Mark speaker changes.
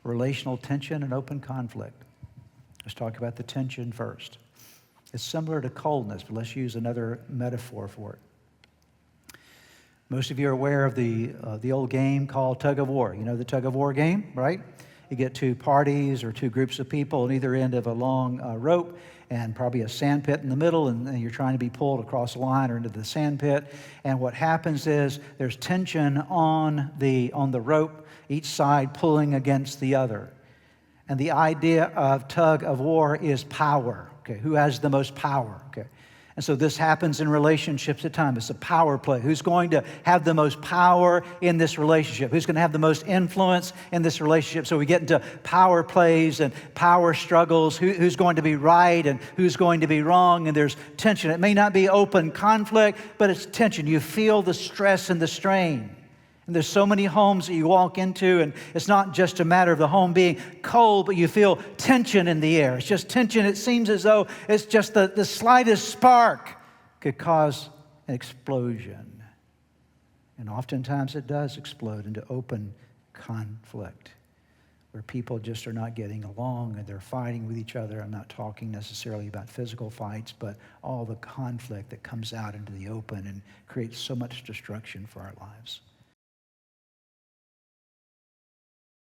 Speaker 1: relational tension and open conflict. Let's talk about the tension first. It's similar to coldness, but let's use another metaphor for it. Most of you are aware of the old game called tug of war. You know the tug of war game, right? You get two parties or two groups of people on either end of a long rope and probably a sand pit in the middle, and you're trying to be pulled across the line or into the sand pit. And what happens is there's tension on the rope, each side pulling against the other. And the idea of tug of war is power. Okay, who has the most power? Okay. And so this happens in relationships at times. It's a power play. Who's going to have the most power in this relationship? Who's going to have the most influence in this relationship? So we get into power plays and power struggles. Who's going to be right and who's going to be wrong? And there's tension. It may not be open conflict, but it's tension. You feel the stress and the strain. And there's so many homes that you walk into, and it's not just a matter of the home being cold, but you feel tension in the air. It's just tension. It seems as though it's just the slightest spark could cause an explosion. And oftentimes it does explode into open conflict, where people just are not getting along and they're fighting with each other. I'm not talking necessarily about physical fights, but all the conflict that comes out into the open and creates so much destruction for our lives.